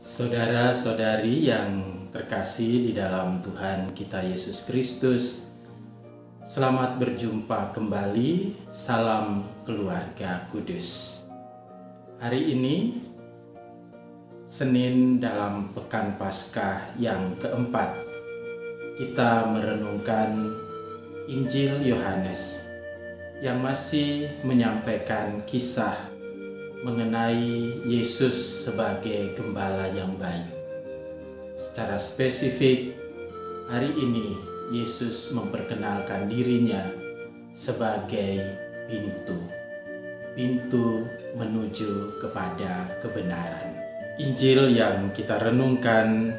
Saudara-saudari yang terkasih di dalam Tuhan kita Yesus Kristus, selamat berjumpa kembali. Salam keluarga kudus. Hari ini Senin dalam Pekan Paskah yang keempat, kita merenungkan Injil Yohanes yang masih menyampaikan kisah mengenai Yesus sebagai gembala yang baik. Secara spesifik, hari ini Yesus memperkenalkan dirinya sebagai pintu menuju kepada kebenaran. Injil yang kita renungkan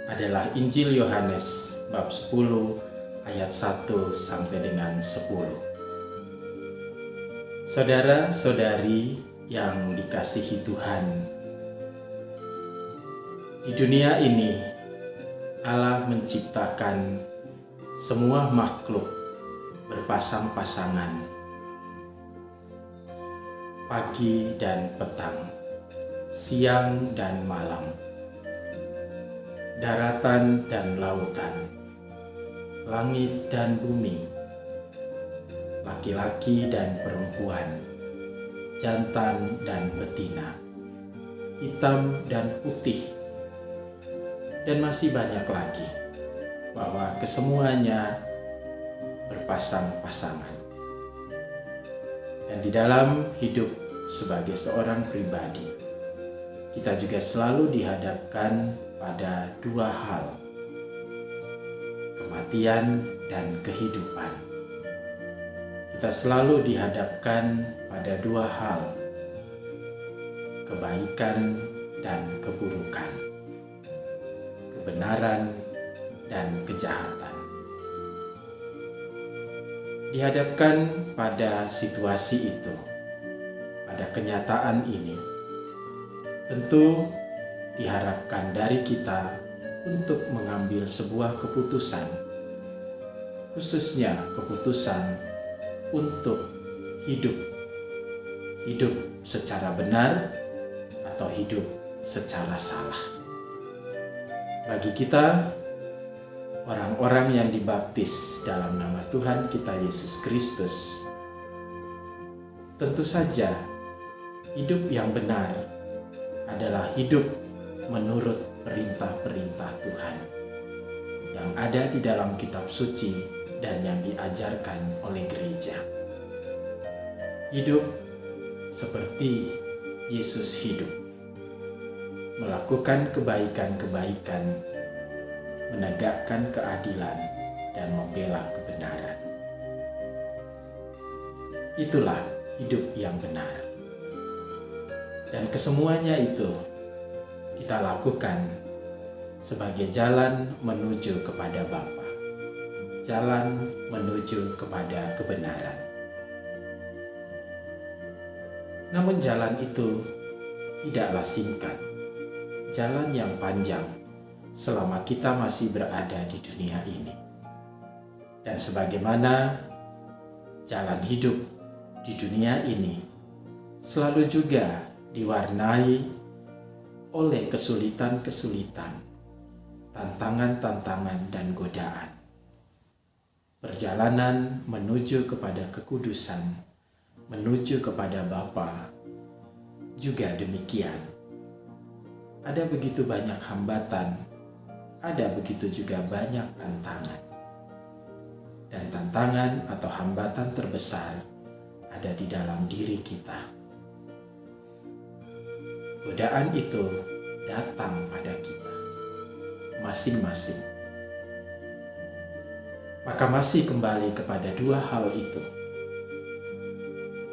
adalah Injil Yohanes bab 10 ayat 1 sampai dengan 10. Saudara-saudari yang dikasihi Tuhan, di dunia ini Allah menciptakan semua makhluk berpasang-pasangan, pagi dan petang, siang dan malam, daratan dan lautan, langit dan bumi, laki-laki dan perempuan, jantan dan betina, hitam dan putih, dan masih banyak lagi, bahwa kesemuanya berpasang-pasangan. Dan di dalam hidup sebagai seorang pribadi, kita juga selalu dihadapkan pada dua hal, kematian dan kehidupan. Kita selalu dihadapkan pada dua hal, kebaikan dan keburukan, kebenaran dan kejahatan. Dihadapkan pada situasi itu, pada kenyataan ini, tentu diharapkan dari kita untuk mengambil sebuah keputusan, khususnya keputusan untuk hidup secara benar atau hidup secara salah. Bagi kita, orang-orang yang dibaptis dalam nama Tuhan kita Yesus Kristus, tentu saja hidup yang benar adalah hidup menurut perintah-perintah Tuhan yang ada di dalam kitab suci dan yang diajarkan oleh gereja. Hidup seperti Yesus hidup, melakukan kebaikan-kebaikan, menegakkan keadilan, dan membela kebenaran. Itulah hidup yang benar. Dan kesemuanya itu kita lakukan sebagai jalan menuju kepada Bapa, jalan menuju kepada kebenaran. Namun jalan itu tidaklah singkat, jalan yang panjang selama kita masih berada di dunia ini. Dan sebagaimana jalan hidup di dunia ini selalu juga diwarnai oleh kesulitan-kesulitan, tantangan-tantangan dan godaan. Perjalanan menuju kepada kekudusan, menuju kepada Bapa, juga demikian. Ada begitu banyak hambatan, ada begitu juga banyak tantangan. Dan tantangan atau hambatan terbesar ada di dalam diri kita. Godaan itu datang pada kita masing-masing. Maka masih kembali kepada dua hal itu.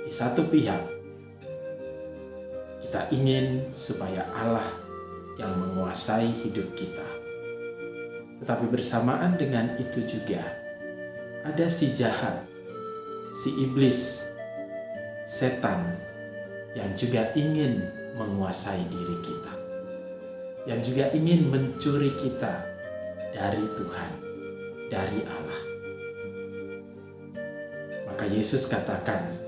Di satu pihak, kita ingin supaya Allah yang menguasai hidup kita. Tetapi bersamaan dengan itu juga, ada si jahat, si iblis, setan yang juga ingin menguasai diri kita, yang juga ingin mencuri kita dari Tuhan, dari Allah. Maka Yesus katakan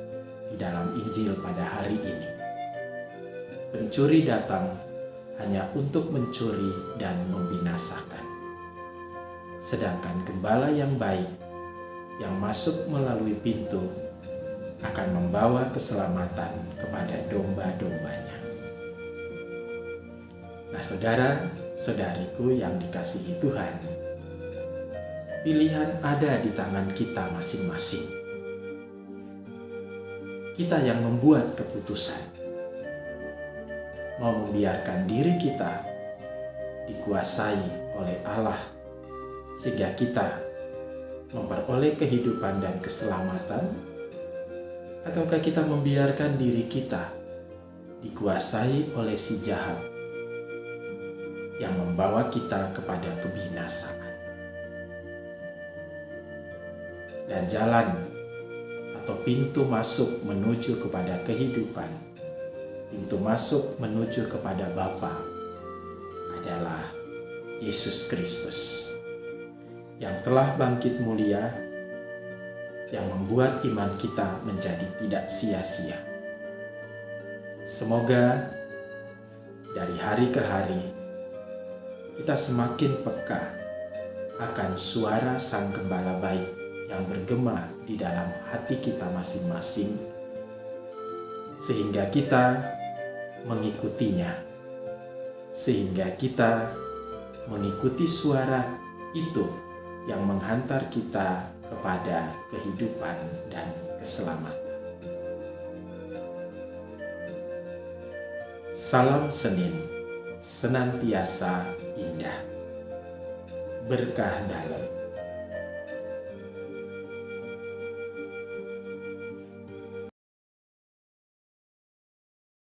di dalam Injil pada hari ini, pencuri datang hanya untuk mencuri dan membinasakan. Sedangkan gembala yang baik yang masuk melalui pintu akan membawa keselamatan kepada domba-dombanya. Nah, saudara-saudariku yang dikasihi Tuhan, pilihan ada di tangan kita masing-masing. Kita yang membuat keputusan, mau membiarkan diri kita dikuasai oleh Allah sehingga kita memperoleh kehidupan dan keselamatan, ataukah kita membiarkan diri kita dikuasai oleh si jahat yang membawa kita kepada kebinasaan. Dan jalan atau pintu masuk menuju kepada kehidupan, pintu masuk menuju kepada Bapa adalah Yesus Kristus yang telah bangkit mulia, yang membuat iman kita menjadi tidak sia-sia. Semoga dari hari ke hari kita semakin peka akan suara Sang Gembala baik yang bergema di dalam hati kita masing-masing, sehingga kita mengikutinya, sehingga kita mengikuti suara itu yang menghantar kita kepada kehidupan dan keselamatan. Salam Senin senantiasa indah, berkah dalam.